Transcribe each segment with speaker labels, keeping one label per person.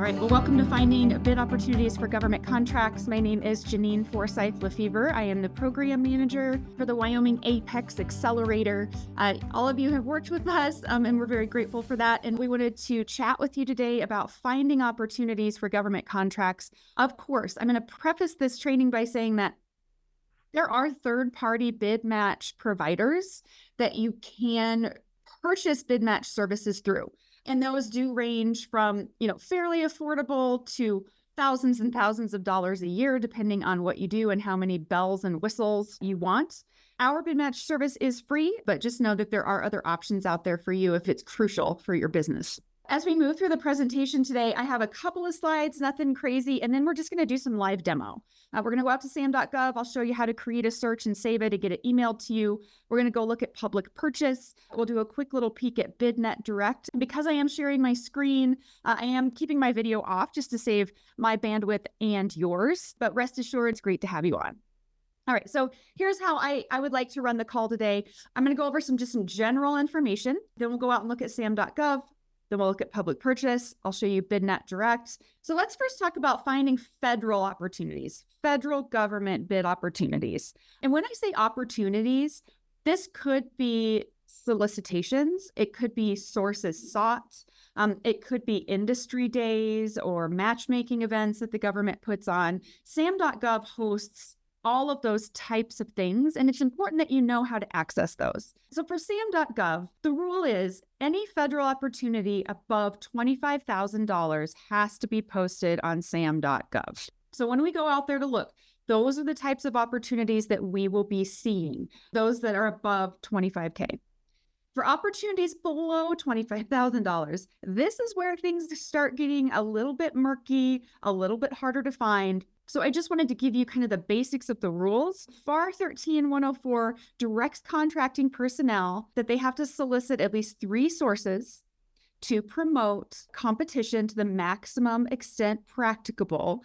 Speaker 1: All right, well, welcome to Finding Bid Opportunities for Government Contracts. My name is Janean Forsyth Lefevre. I am the program manager for the Wyoming Apex Accelerator. All of you have worked with us, and we're very grateful for that. And we wanted to chat with you today about finding opportunities for government contracts. Of course, I'm going to preface this training by saying that there are third-party bid match providers that you can purchase bid match services through. And those do range from, fairly affordable to thousands and thousands of dollars a year, depending on what you do and how many bells and whistles you want. Our bid match service is free, but just know that there are other options out there for you if it's crucial for your business. As we move through the presentation today, I have a couple of slides, nothing crazy, and then we're just going to do some live demo. We're going to go out to SAM.gov. I'll show you how to create a search and save it and get it emailed to you. We're going to go look at public purchase. We'll do a quick little peek at bidnet direct. And because I am sharing my screen, I am keeping my video off just to save my bandwidth and yours, but rest assured, it's great to have you on. All right, so here's how I would like to run the call today. I'm going to go over some general information. Then we'll go out and look at SAM.gov. Then we'll look at public purchase. I'll show you bidnet direct. So let's first talk about finding federal opportunities, federal government bid opportunities. And when I say opportunities, this could be solicitations. It could be sources sought. It could be industry days or matchmaking events that the government puts on. SAM.gov hosts all of those types of things, and it's important that you know how to access those. So for SAM.gov, the rule is any federal opportunity above $25,000 has to be posted on SAM.gov. So when we go out there to look, those are the types of opportunities that we will be seeing, those that are above $25K. For opportunities below $25,000, this is where things start getting a little bit murky, a little bit harder to find. So I just wanted to give you kind of the basics of the rules. FAR 13104 directs contracting personnel that they have to solicit at least 3 sources to promote competition to the maximum extent practicable.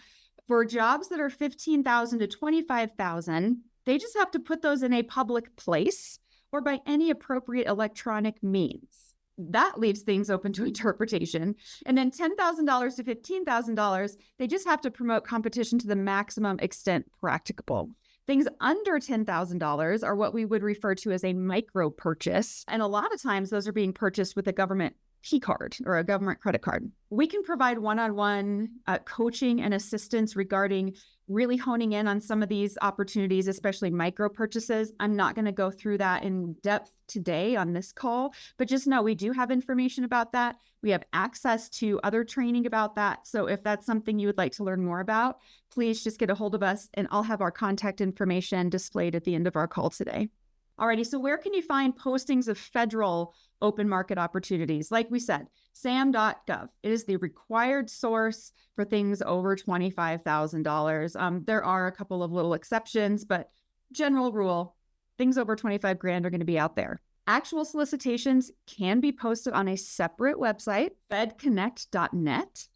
Speaker 1: For jobs that are $15,000 to $25,000, they just have to put those in a public place or by any appropriate electronic means. That leaves things open to interpretation. And then $10,000 to $15,000, they just have to promote competition to the maximum extent practicable. Things under $10,000 are what we would refer to as a micro purchase. And a lot of times those are being purchased with a government P card or a government credit card. We can provide one-on-one coaching and assistance regarding really honing in on some of these opportunities, especially micro purchases. I'm not going to go through that in depth today on this call, but just know we do have information about that. We have access to other training about that. So if that's something you would like to learn more about, please just get a hold of us and I'll have our contact information displayed at the end of our call today. Alrighty, so where can you find postings of federal open market opportunities? Like we said, SAM.gov. It is the required source for things over $25,000. There are a couple of little exceptions, but general rule, things over 25 grand are going to be out there. Actual solicitations can be posted on a separate website. FedConnect.net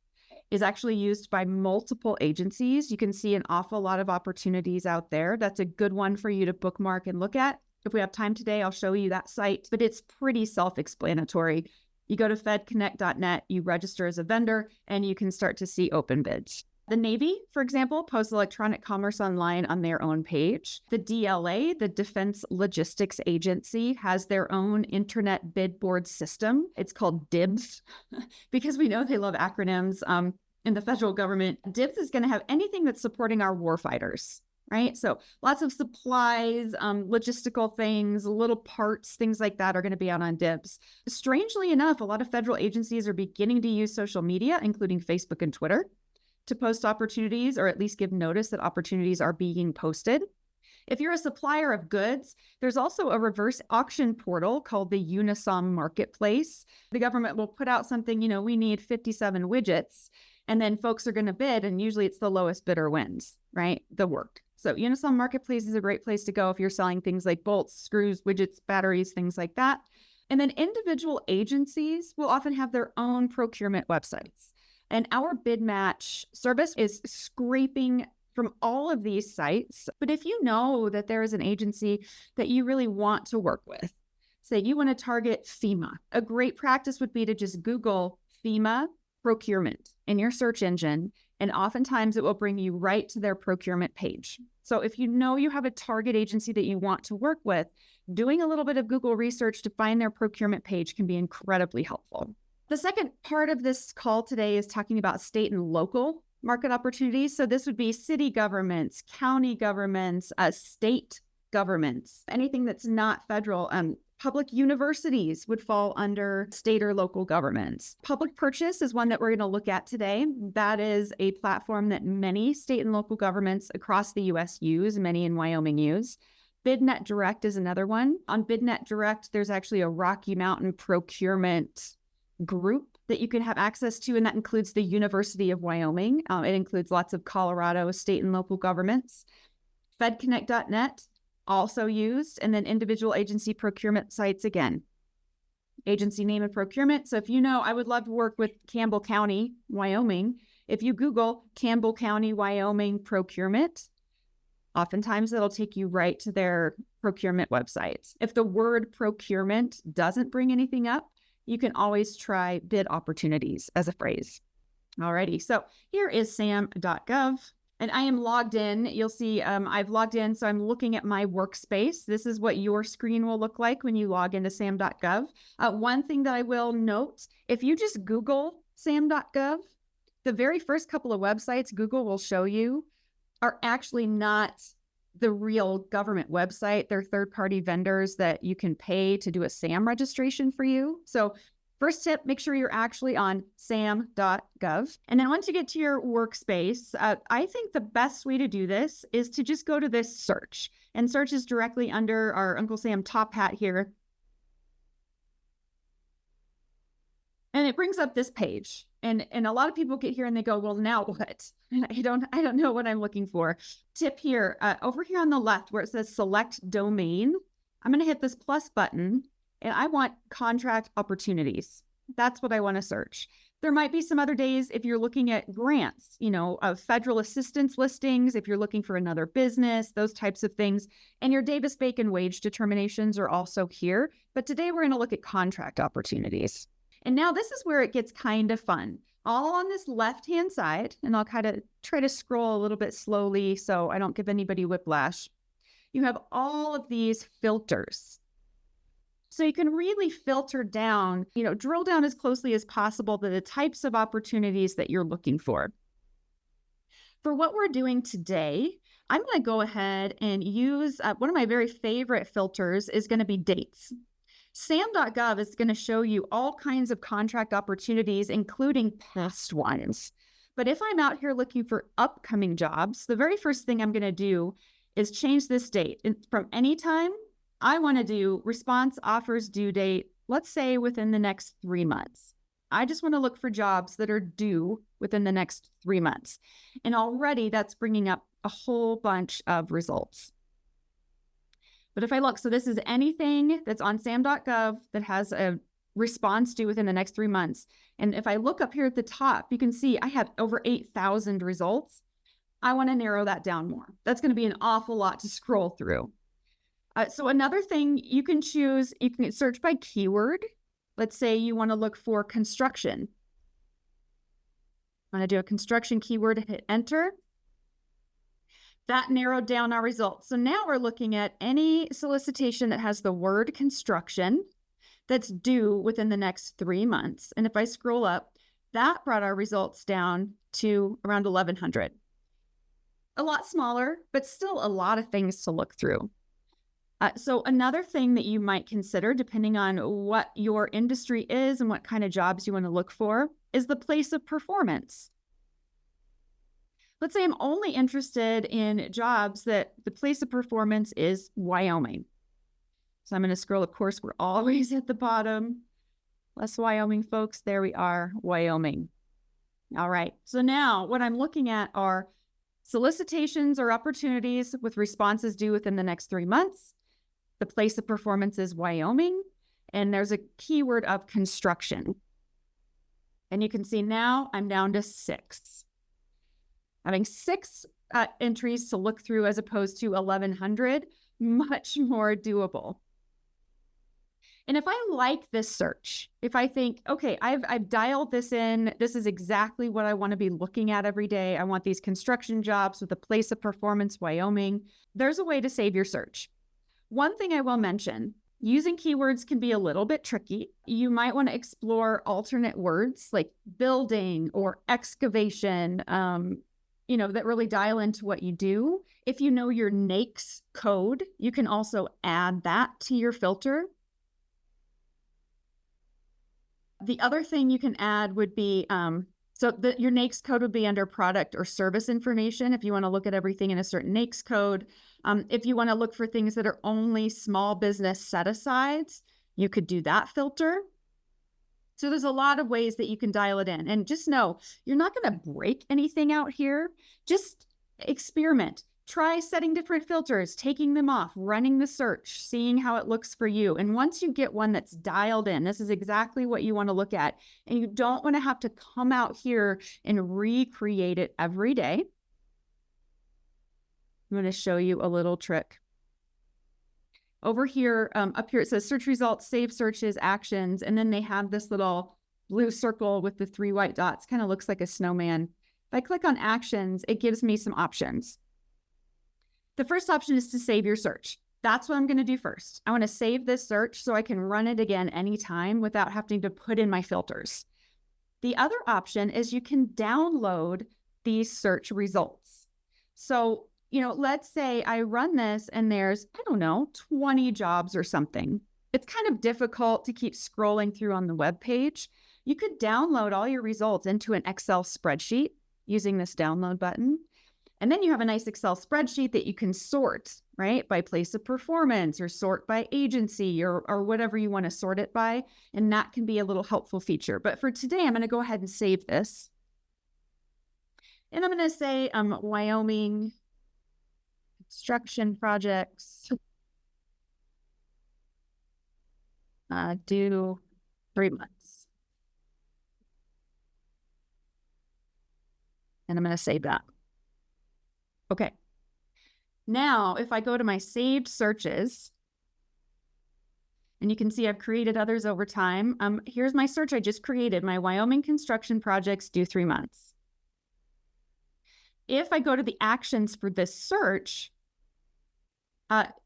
Speaker 1: is actually used by multiple agencies. You can see an awful lot of opportunities out there. That's a good one for you to bookmark and look at. If we have time today, I'll show you that site, but it's pretty self-explanatory. You go to FedConnect.net, you register as a vendor, and you can start to see open bids. The Navy, for example, posts electronic commerce online on their own page. The DLA, the Defense Logistics Agency, has their own internet bid board system. It's called DIBS because we know they love acronyms. In the federal government, DIBS is going to have anything that's supporting our warfighters. Right? So lots of supplies, logistical things, little parts, things like that are going to be out on DIBS. Strangely enough, a lot of federal agencies are beginning to use social media, including Facebook and Twitter, to post opportunities or at least give notice that opportunities are being posted. If you're a supplier of goods, there's also a reverse auction portal called the Unisum Marketplace. The government will put out something, we need 57 widgets, and then folks are going to bid, and usually it's the lowest bidder wins, right? The work. So Unisum Marketplace is a great place to go if you're selling things like bolts, screws, widgets, batteries, things like that. And then individual agencies will often have their own procurement websites. And our bid match service is scraping from all of these sites. But if you know that there is an agency that you really want to work with, say you want to target FEMA, a great practice would be to just Google FEMA procurement in your search engine, and oftentimes it will bring you right to their procurement page. So if you know you have a target agency that you want to work with, doing a little bit of Google research to find their procurement page can be incredibly helpful. The second part of this call today is talking about state and local market opportunities. So this would be city governments, county governments, state governments, anything that's not federal. Public universities would fall under state or local governments. Public purchase is one that we're going to look at today. That is a platform that many state and local governments across the U.S. use, many in Wyoming use. BidNet Direct is another one. On BidNet Direct, there's actually a Rocky Mountain procurement group that you can have access to, and that includes the University of Wyoming. It includes lots of Colorado state and local governments. FedConnect.net, also used, and then individual agency procurement sites again. Agency name and procurement. So if you know, I would love to work with Campbell County, Wyoming. If you Google Campbell County, Wyoming procurement, oftentimes it'll take you right to their procurement websites. If the word procurement doesn't bring anything up, you can always try bid opportunities as a phrase. Alrighty, so here is SAM.gov. And I am logged in. You'll see I've logged in, so I'm looking at my workspace. This is what your screen will look like when you log into SAM.gov. One thing that I will note, if you just Google SAM.gov, the very first couple of websites Google will show you are actually not the real government website. They're third-party vendors that you can pay to do a SAM registration for you. So first tip, make sure you're actually on SAM.gov. And then once you get to your workspace, I think the best way to do this is to just go to this search. And search is directly under our Uncle Sam top hat here. And it brings up this page. And a lot of people get here and they go, well, now what? And I don't know what I'm looking for. Tip here, over here on the left where it says select domain, I'm going to hit this plus button. And I want contract opportunities. That's what I want to search. There might be some other days if you're looking at grants, federal assistance listings, if you're looking for another business, those types of things. And your Davis-Bacon wage determinations are also here. But today we're going to look at contract opportunities. And now this is where it gets kind of fun. All on this left-hand side, and I'll kind of try to scroll a little bit slowly so I don't give anybody whiplash. You have all of these filters. So you can really filter down, drill down as closely as possible to the types of opportunities that you're looking for. For what we're doing today, I'm going to go ahead and use one of my very favorite filters is going to be dates. SAM.gov is going to show you all kinds of contract opportunities, including past ones. But if I'm out here looking for upcoming jobs, the very first thing I'm going to do is change this date. And from any time, I want to do response offers due date, let's say within the next 3 months. I just want to look for jobs that are due within the next 3 months. And already that's bringing up a whole bunch of results. But if I look, so this is anything that's on SAM.gov that has a response due within the next 3 months. And if I look up here at the top, you can see I have over 8,000 results. I want to narrow that down more. That's going to be an awful lot to scroll through. So another thing you can choose, you can search by keyword. Let's say you want to look for construction. I'm going to do a construction keyword, hit enter. That narrowed down our results. So now we're looking at any solicitation that has the word construction that's due within the next 3 months. And if I scroll up, that brought our results down to around 1,100. A lot smaller, but still a lot of things to look through. So another thing that you might consider, depending on what your industry is and what kind of jobs you want to look for, is the place of performance. Let's say I'm only interested in jobs that the place of performance is Wyoming. So I'm going to scroll. Of course, we're always at the bottom. Less Wyoming, folks. There we are, Wyoming. All right. So now what I'm looking at are solicitations or opportunities with responses due within the next 3 months. The place of performance is Wyoming, and there's a keyword of construction. And you can see now I'm down to 6. Having 6 entries to look through as opposed to 1,100, much more doable. And if I like this search, if I think, okay, I've dialed this in, this is exactly what I want to be looking at every day. I want these construction jobs with a place of performance, Wyoming. There's a way to save your search. One thing I will mention, using keywords can be a little bit tricky. You might want to explore alternate words like building or excavation, that really dial into what you do. If you know your NAICS code, you can also add that to your filter. The other thing you can add would be, your NAICS code would be under product or service information if you want to look at everything in a certain NAICS code. If you want to look for things that are only small business set-asides, you could do that filter. So there's a lot of ways that you can dial it in. And just know, you're not going to break anything out here. Just experiment. Try setting different filters, taking them off, running the search, seeing how it looks for you. And once you get one that's dialed in, this is exactly what you want to look at. And you don't want to have to come out here and recreate it every day. I'm going to show you a little trick. Over here, up here, it says search results, save searches, actions, and then they have this little blue circle with the 3 white dots, kind of looks like a snowman. If I click on actions, it gives me some options. The first option is to save your search. That's what I'm going to do first. I want to save this search so I can run it again anytime without having to put in my filters. The other option is you can download these search results. So, let's say I run this and there's, 20 jobs or something. It's kind of difficult to keep scrolling through on the web page. You could download all your results into an Excel spreadsheet using this download button. And then you have a nice Excel spreadsheet that you can sort, right, by place of performance or sort by agency or whatever you want to sort it by. And that can be a little helpful feature. But for today, I'm going to go ahead and save this. And I'm going to say Wyoming construction projects due 3 months. And I'm going to save that. Okay. Now, if I go to my saved searches, and you can see I've created others over time. Here's my search I just created, my Wyoming construction projects due 3 months. If I go to the actions for this search,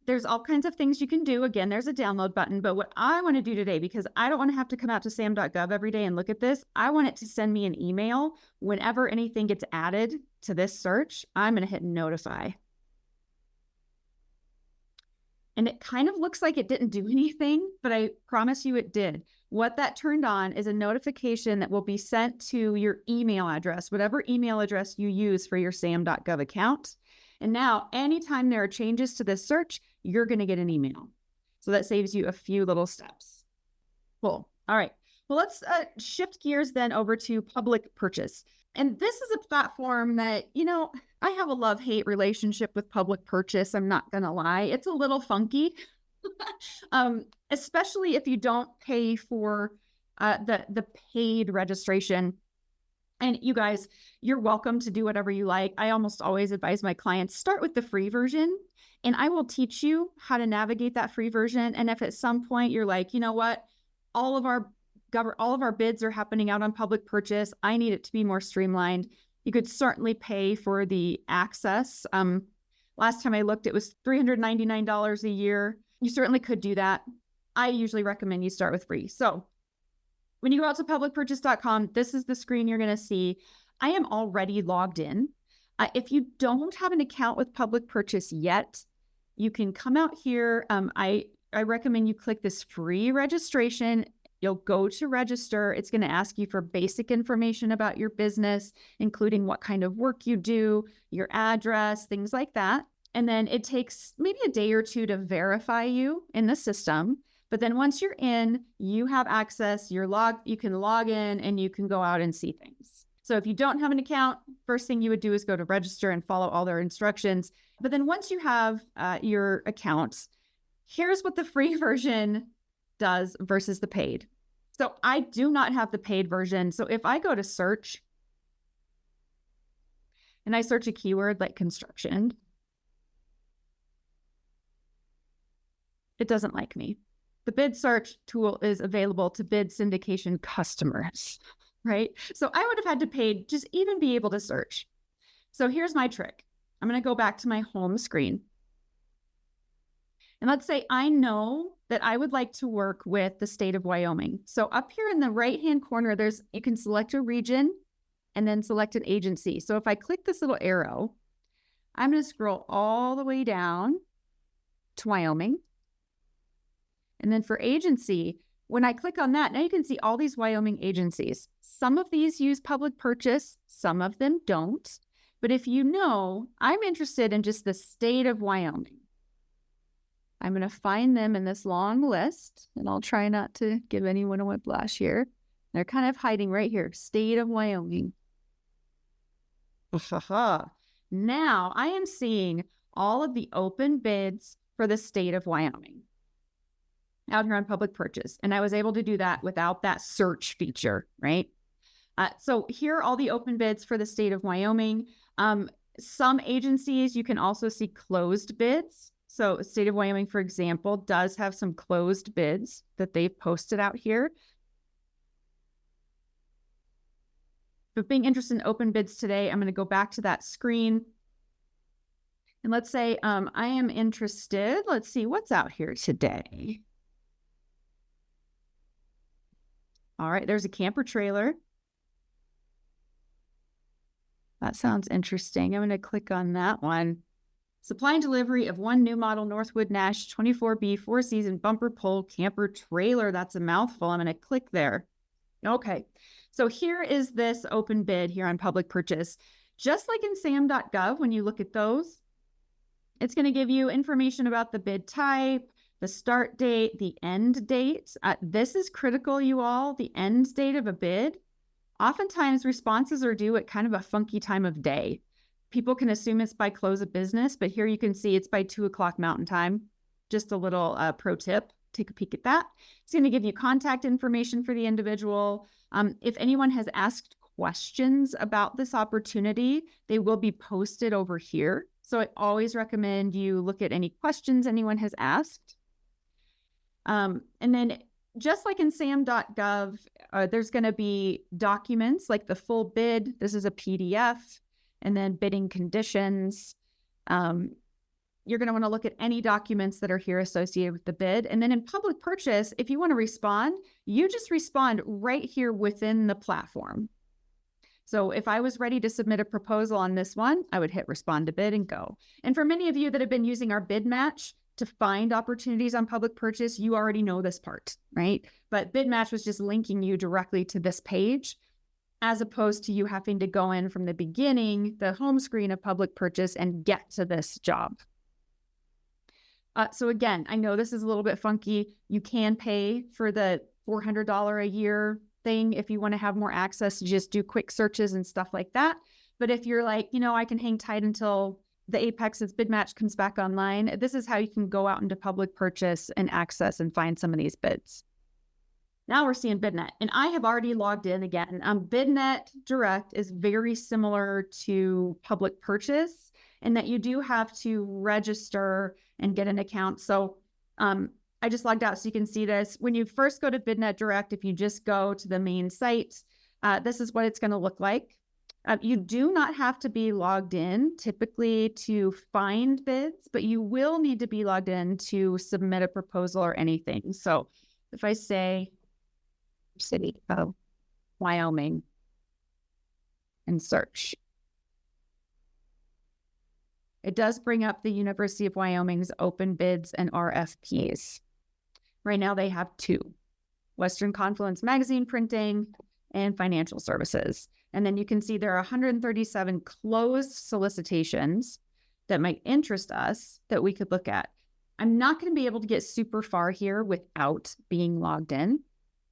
Speaker 1: there's all kinds of things you can do. Again, there's a download button, but what I want to do today, because I don't want to have to come out to SAM.gov every day and look at this, I want it to send me an email whenever anything gets added to this search. I'm going to hit notify. And it kind of looks like it didn't do anything, but I promise you it did. What that turned on is a notification that will be sent to your email address, whatever email address you use for your SAM.gov account. And now, anytime there are changes to this search, you're going to get an email. So that saves you a few little steps. Cool. All right. Well, let's shift gears then over to public purchase. And this is a platform that, I have a love-hate relationship with public purchase. I'm not going to lie. It's a little funky, especially if you don't pay for the paid registration. And you guys, you're welcome to do whatever you like. I almost always advise my clients, start with the free version, and I will teach you how to navigate that free version. And if at some point you're like, you know what, all of our bids are happening out on public purchase, I need it to be more streamlined, you could certainly pay for the access. Last time I looked, it was $399 a year. You certainly could do that. I usually recommend you start with free. So when you go out to publicpurchase.com, this is the screen you're going to see. I am already logged in. If you don't have an account with Public Purchase yet, you can come out here. I recommend you click this free registration. You'll go to register. It's going to ask you for basic information about your business, including what kind of work you do, your address, things like that. And then it takes maybe a day or two to verify you in the system. But then once you're in, you have access, you can log in and you can go out and see things. So if you don't have an account, first thing you would do is go to register and follow all their instructions. But then once you have your account, here's what the free version does versus the paid. So I do not have the paid version. So if I go to search and I search a keyword like construction, it doesn't like me. the bid search tool is available to bid syndication customers, right? So I would have had to pay just even be able to search. So here's my trick. I'm going to go back to my home screen. And let's say I know that I would like to work with the state of Wyoming. So up here in the right-hand corner, you can select a region and then select an agency. So if I click this little arrow, I'm going to scroll all the way down to Wyoming. And then for agency, when I click on that, now you can see all these Wyoming agencies. Some of these use public purchase, some of them don't. But if you know, I'm interested in just the state of Wyoming. I'm going to find them in this long list, and I'll try not to give anyone a whiplash here. They're kind of hiding right here, state of Wyoming. Now I am seeing all of the open bids for the state of Wyoming out here on public purchase. And I was able to do that without that search feature, right? So here are all the open bids for the state of Wyoming. Some agencies, you can also see closed bids. So the state of Wyoming, for example, does have some closed bids that they've posted out here. But being interested in open bids today, I'm going to go back to that screen. And let's say I am interested. Let's see what's out here today. All right, there's a camper trailer. That sounds interesting. I'm going to click on that one. Supply and delivery of one new model Northwood Nash 24B 4-season bumper pull camper trailer. That's a mouthful. I'm going to click there. Okay, so here is this open bid here on public purchase. Just like in SAM.gov, when you look at those, it's going to give you information about the bid type, the start date, the end date. This is critical, you all, the end date of a bid. Oftentimes responses are due at kind of a funky time of day. People can assume it's by close of business, but here you can see it's by 2 o'clock Mountain Time. Just a little pro tip, take a peek at that. It's going to give you contact information for the individual. If anyone has asked questions about this opportunity, they will be posted over here. So I always recommend you look at any questions anyone has asked. And then just like in SAM.gov, there's going to be documents like the full bid. This is a PDF. And then bidding conditions. You're going to want to look at any documents that are here associated with the bid. And then in public purchase, if you want to respond, you just respond right here within the platform. So if I was ready to submit a proposal on this one, I would hit respond to bid and go. And for many of you that have been using our bid match to find opportunities on public purchase, you already know this part, right? But bid match was just linking you directly to this page, as opposed to you having to go in from the beginning, the home screen of public purchase, and get to this job. So again, I know this is a little bit funky. You can pay for the $400 a year thing if you want to have more access to just do quick searches and stuff like that. But if you're like, I can hang tight until the Apex's bid match comes back online, this is how you can go out into public purchase and access and find some of these bids. Now we're seeing bidnet, and I have already logged in again. Bidnet Direct is very similar to public purchase in that you do have to register and get an account. So I just logged out so you can see this. When you first go to Bidnet Direct, if you just go to the main site, this is what it's going to look like. You do not have to be logged in typically to find bids, but you will need to be logged in to submit a proposal or anything. So if I say city of Wyoming and search, it does bring up the University of Wyoming's open bids and RFPs. Right now they have 2, Western Confluence Magazine Printing and Financial Services. And then you can see there are 137 closed solicitations that might interest us that we could look at. I'm not going to be able to get super far here without being logged in.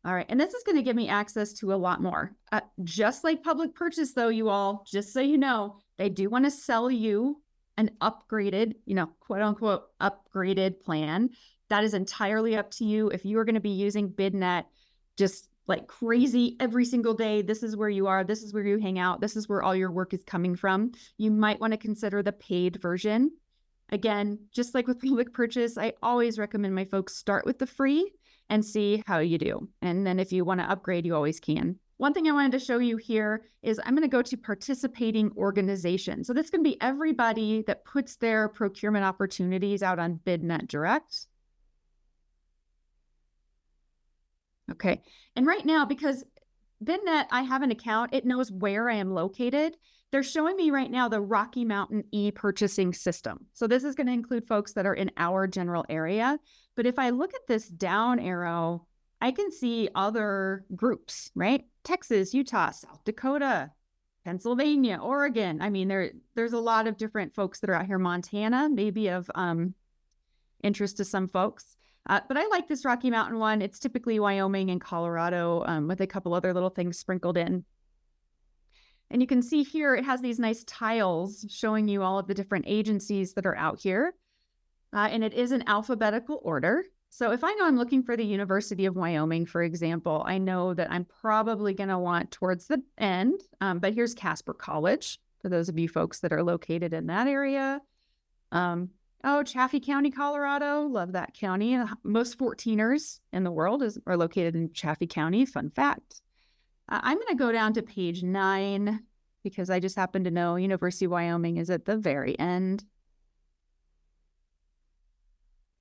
Speaker 1: All right, and this is going to give me access to a lot more. Just like public purchase, though, you all, just so you know, they do want to sell you an upgraded, quote unquote, upgraded plan. That is entirely up to you. If you are going to be using BidNet just like crazy every single day, this is where you are, this is where you hang out, this is where all your work is coming from, you might want to consider the paid version. Again, just like with public purchase, I always recommend my folks start with the free. and see how you do. And then if you want to upgrade, you always can. One thing I wanted to show you here is I'm going to go to participating organizations. So this can be everybody that puts their procurement opportunities out on BidNet Direct. Okay, and right now, because BidNet, I have an account, it knows where I am located. They're showing me right now the Rocky Mountain e-purchasing system. So this is going to include folks that are in our general area. But if I look at this down arrow, I can see other groups, right? Texas, Utah, South Dakota, Pennsylvania, Oregon. I mean, there's a lot of different folks that are out here. Montana, maybe of interest to some folks. But I like this Rocky Mountain one. It's typically Wyoming and Colorado with a couple other little things sprinkled in. And you can see here, it has these nice tiles showing you all of the different agencies that are out here. And it is in alphabetical order. So if I know I'm looking for the University of Wyoming, for example, I know that I'm probably going to want towards the end. But here's Casper College, for those of you folks that are located in that area. Oh, Chaffee County, Colorado. Love that county. Most 14ers in the world are located in Chaffee County. Fun fact. I'm going to go down to page 9 because I just happen to know University of Wyoming is at the very end.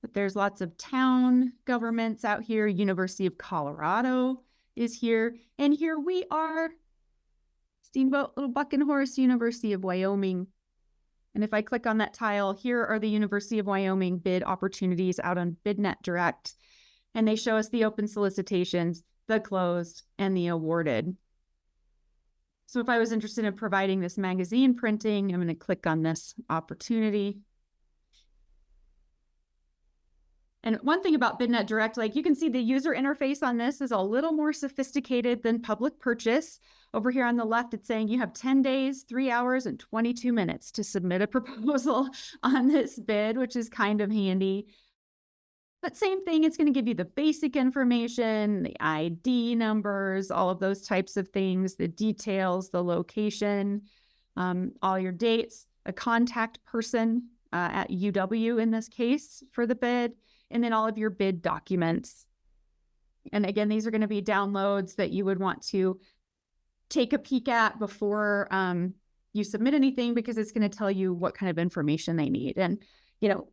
Speaker 1: But there's lots of town governments out here. University of Colorado is here. And here we are. Steamboat, Little Bucking Horse, University of Wyoming. And if I click on that tile, here are the University of Wyoming bid opportunities out on BidNet Direct. And they show us the open solicitations, the closed, and the awarded. So if I was interested in providing this magazine printing, I'm going to click on this opportunity. And one thing about BidNet Direct, like you can see the user interface on this is a little more sophisticated than public purchase. Over here on the left, it's saying you have 10 days, 3 hours, and 22 minutes to submit a proposal on this bid, which is kind of handy. But same thing, it's going to give you the basic information, the ID numbers, all of those types of things, the details, the location, all your dates, a contact person at UW in this case for the bid, and then all of your bid documents. And again, these are going to be downloads that you would want to take a peek at before you submit anything, because it's going to tell you what kind of information they need. And, you know,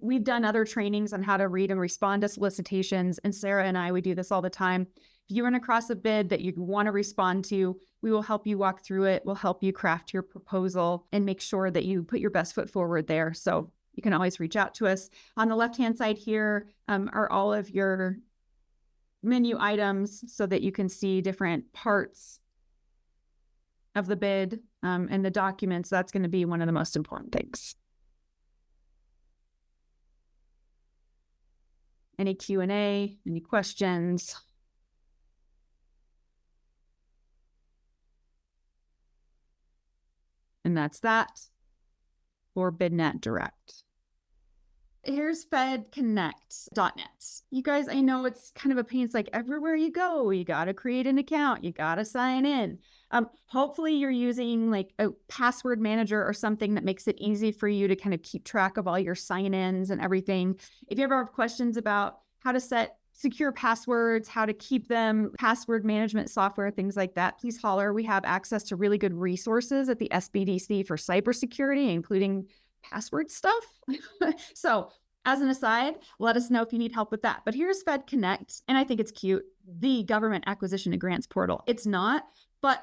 Speaker 1: we've done other trainings on how to read and respond to solicitations, and Sarah and I, we do this all the time. If you run across a bid that you want to respond to, we will help you walk through it. We'll help you craft your proposal and make sure that you put your best foot forward there. So you can always reach out to us. On the left-hand side here are all of your menu items so that you can see different parts of the bid and the documents. That's going to be one of the most important things. Any Q&A, any questions? And that's that for BidNet Direct. Here's FedConnect.net. You guys, I know it's kind of a pain. It's like everywhere you go, you got to create an account. You got to sign in. Hopefully you're using like a password manager or something that makes it easy for you to kind of keep track of all your sign-ins and everything. If you ever have questions about how to set secure passwords, how to keep them, password management software, things like that, please holler. We have access to really good resources at the SBDC for cybersecurity, including password stuff. So as an aside, let us know if you need help with that. But here's FedConnect, and I think it's cute, the government acquisition and grants portal. It's not, but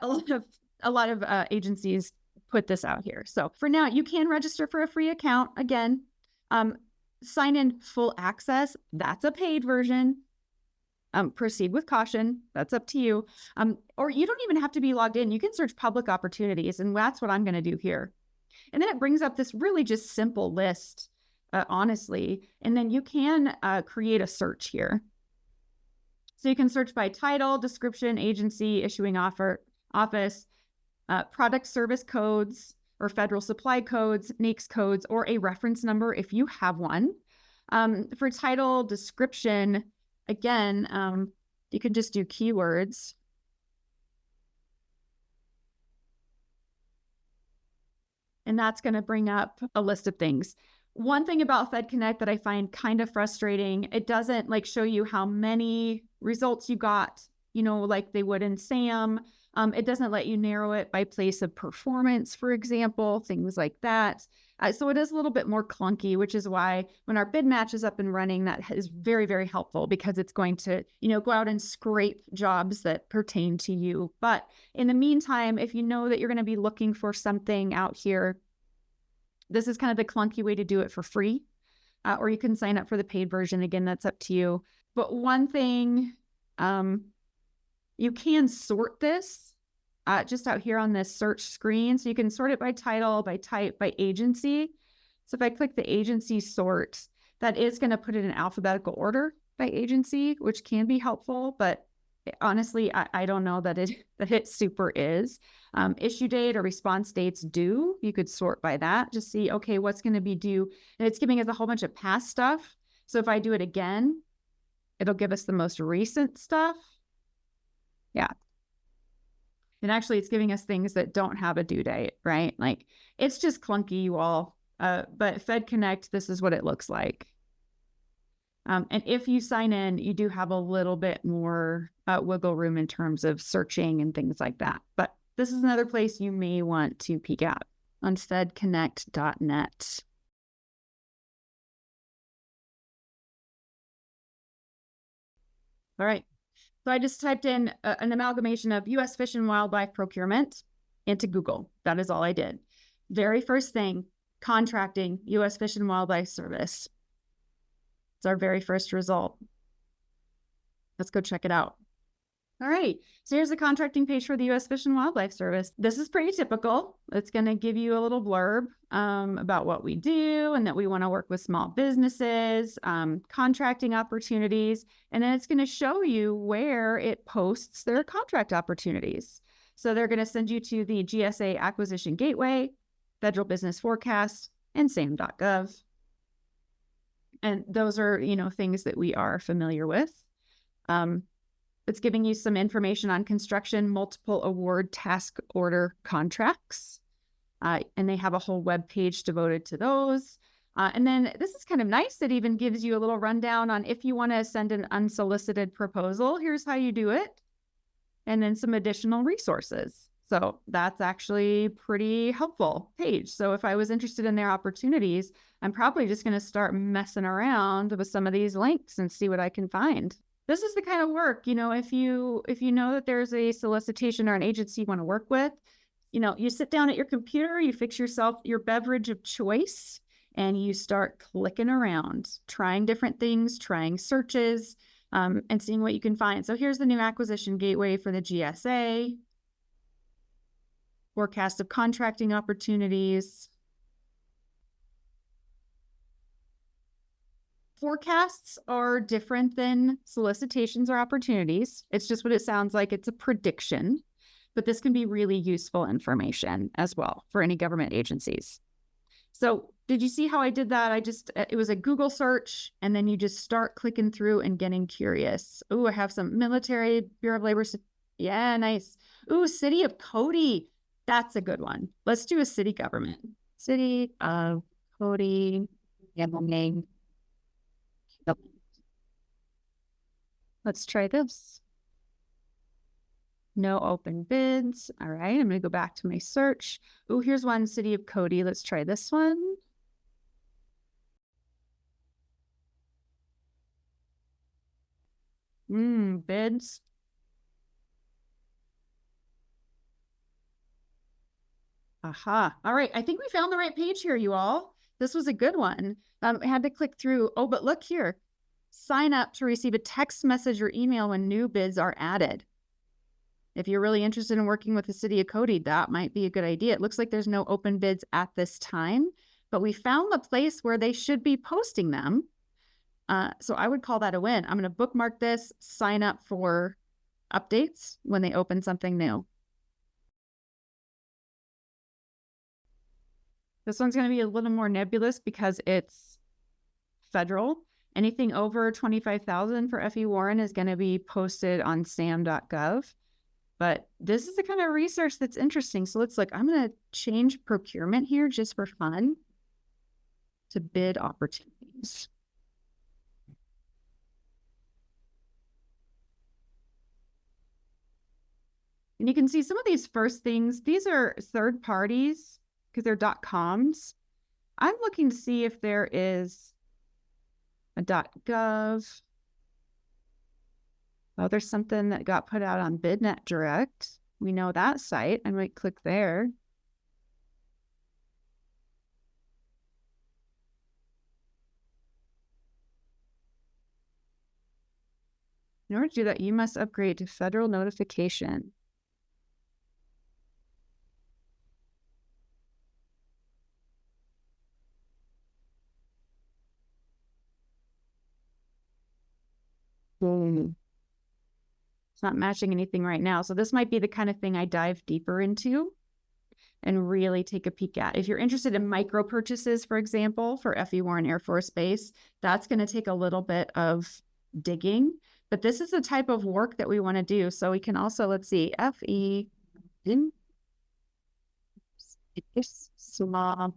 Speaker 1: a lot of agencies put this out here. So for now, you can register for a free account. Again, sign in full access. That's a paid version. Proceed with caution. That's up to you. Or you don't even have to be logged in. You can search public opportunities, and that's what I'm going to do here. And then it brings up this really just simple list, honestly. And then you can create a search here. So you can search by title, description, agency, issuing office, product service codes, or federal supply codes, NAICS codes, or a reference number if you have one. For title, description, again, you can just do keywords. And that's going to bring up a list of things. One thing about FedConnect that I find kind of frustrating, it doesn't like show you how many results you got, like they would in SAM. It doesn't let you narrow it by place of performance, for example, things like that. So it is a little bit more clunky, which is why when our bid match is up and running, that is very, very helpful because it's going to, go out and scrape jobs that pertain to you. But in the meantime, if you know that you're going to be looking for something out here, this is kind of the clunky way to do it for free, or you can sign up for the paid version. Again, that's up to you. But one thing, you can sort this just out here on this search screen. So you can sort it by title, by type, by agency. So if I click the agency sort, that is going to put it in alphabetical order by agency, which can be helpful, but honestly, I don't know that it super is. Issue date or response dates due, you could sort by that. Just see, okay, what's going to be due? And it's giving us a whole bunch of past stuff. So if I do it again, it'll give us the most recent stuff. Yeah. And actually, it's giving us things that don't have a due date, right? Like, it's just clunky, you all. But FedConnect, this is what it looks like. And if you sign in, you do have a little bit more wiggle room in terms of searching and things like that. But this is another place you may want to peek at on FedConnect.net. All right. So I just typed in an amalgamation of U.S. Fish and Wildlife procurement into Google. That is all I did. Very first thing, contracting, U.S. Fish and Wildlife Service. It's our very first result. Let's go check it out. All right, so here's the contracting page for the U.S. Fish and Wildlife Service. This is pretty typical. It's going to give you a little blurb about what we do and that we want to work with small businesses, contracting opportunities, and then it's going to show you where it posts their contract opportunities. So they're going to send you to the GSA Acquisition Gateway, Federal Business Forecast, and SAM.gov. And those are, things that we are familiar with. It's giving you some information on construction, multiple award task order contracts. And they have a whole web page devoted to those. And then this is kind of nice. It even gives you a little rundown on if you want to send an unsolicited proposal, here's how you do it. And then some additional resources. So that's actually pretty helpful page. So if I was interested in their opportunities, I'm probably just going to start messing around with some of these links and see what I can find. This is the kind of work, if you know that there's a solicitation or an agency you want to work with, you sit down at your computer, you fix yourself your beverage of choice, and you start clicking around, trying different things, trying searches, and seeing what you can find. So here's the new acquisition gateway for the GSA. Forecast of contracting opportunities. Forecasts are different than solicitations or opportunities. It's just what it sounds like. It's a prediction, but this can be really useful information as well for any government agencies. So did you see how I did that? It was a Google search, and then you just start clicking through and getting curious. Oh, I have some military, Bureau of Labor. Yeah, nice. Ooh, City of Cody. That's a good one. Let's do a city government. City of Cody, Wyoming. Let's try this. No open bids. All right, I'm going to go back to my search. Oh, here's one, City of Cody. Let's try this one. Bids. Aha. All right, I think we found the right page here, you all. This was a good one. I had to click through. Oh, but look here. Sign up to receive a text message or email when new bids are added. If you're really interested in working with the City of Cody, that might be a good idea. It looks like there's no open bids at this time, but we found the place where they should be posting them. So I would call that a win. I'm going to bookmark this, sign up for updates when they open something new. This one's going to be a little more nebulous because it's federal. Anything over 25,000 for F.E. Warren is going to be posted on SAM.gov. But this is the kind of research that's interesting. So let's look. I'm going to change procurement here just for fun. to bid opportunities. And you can see some of these first things, these are third parties because they're .coms. I'm looking to see if there is a .gov. Oh, there's something that got put out on BidNet Direct. We know that site. I might click there. In order to do that, you must upgrade to federal notification. It's not matching anything right now. So this might be the kind of thing I dive deeper into and really take a peek at. If you're interested in micro purchases, for example, for FE Warren Air Force Base, that's going to take a little bit of digging, but this is the type of work that we want to do. So we can also, let's see, FE in small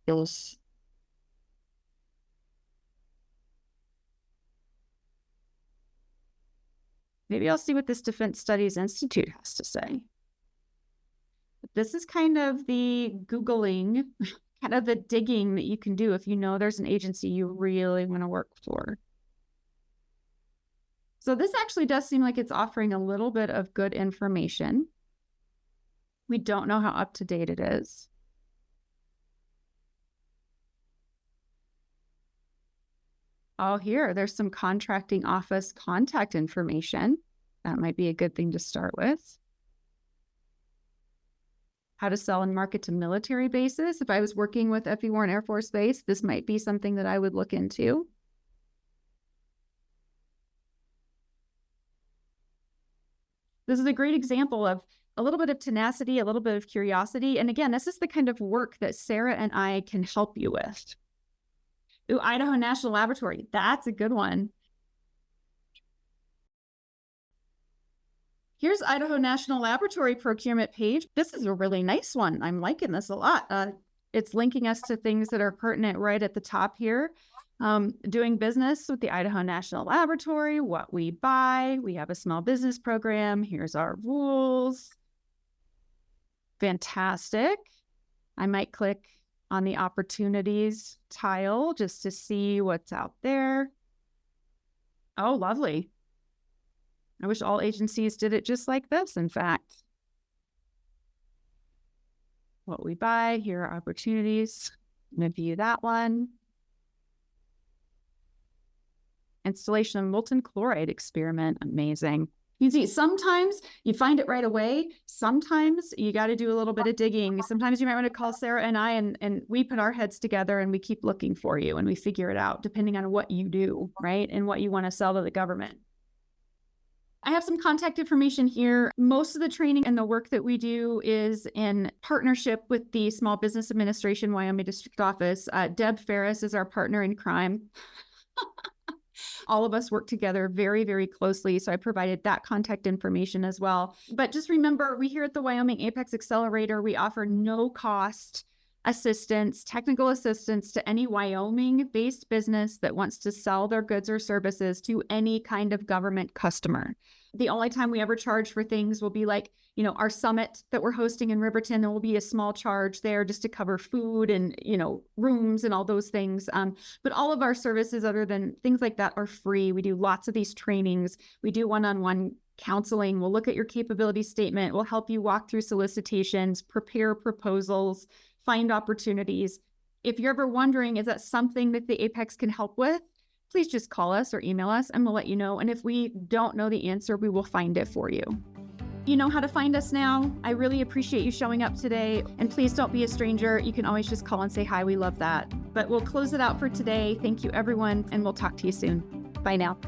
Speaker 1: bills. Maybe I'll see what this Defense Studies Institute has to say. But this is kind of the Googling, kind of the digging that you can do if you know there's an agency you really want to work for. So this actually does seem like it's offering a little bit of good information. We don't know how up to date it is. Oh, here, there's some contracting office contact information. That might be a good thing to start with. How to sell and market to military bases. If I was working with FE Warren Air Force Base, this might be something that I would look into. This is a great example of a little bit of tenacity, a little bit of curiosity. And again, this is the kind of work that Sarah and I can help you with. Ooh, Idaho National Laboratory. That's a good one. Here's Idaho National Laboratory procurement page. This is a really nice one. I'm liking this a lot. It's linking us to things that are pertinent right at the top here. Doing business with the Idaho National Laboratory, what we buy. We have a small business program. Here's our rules. Fantastic. I might click on the opportunities tile just to see what's out there. Oh, lovely. I wish all agencies did it just like this, in fact. What we buy, here are opportunities. I'm going to view that one. Installation of molten chloride experiment. Amazing. You see, sometimes you find it right away. Sometimes you got to do a little bit of digging. Sometimes you might want to call Sarah and I, and we put our heads together and we keep looking for you and we figure it out depending on what you do, right? And what you want to sell to the government. I have some contact information here. Most of the training and the work that we do is in partnership with the Small Business Administration Wyoming District Office. Deb Ferris is our partner in crime. All of us work together very, very closely. So I provided that contact information as well. But just remember, we here at the Wyoming Apex Accelerator, we offer no cost assistance, technical assistance to any Wyoming-based business that wants to sell their goods or services to any kind of government customer. The only time we ever charge for things will be like, you know, our summit that we're hosting in Riverton. There will be a small charge there just to cover food and, you know, rooms and all those things. But all of our services other than things like that are free. We do lots of these trainings. We do one-on-one counseling. We'll look at your capability statement. We'll help you walk through solicitations, prepare proposals, find opportunities. If you're ever wondering, is that something that the Apex can help with? Please just call us or email us and we'll let you know. And if we don't know the answer, we will find it for you. You know how to find us now. I really appreciate you showing up today. And please don't be a stranger. You can always just call and say hi. We love that. But we'll close it out for today. Thank you, everyone. And we'll talk to you soon. Bye now.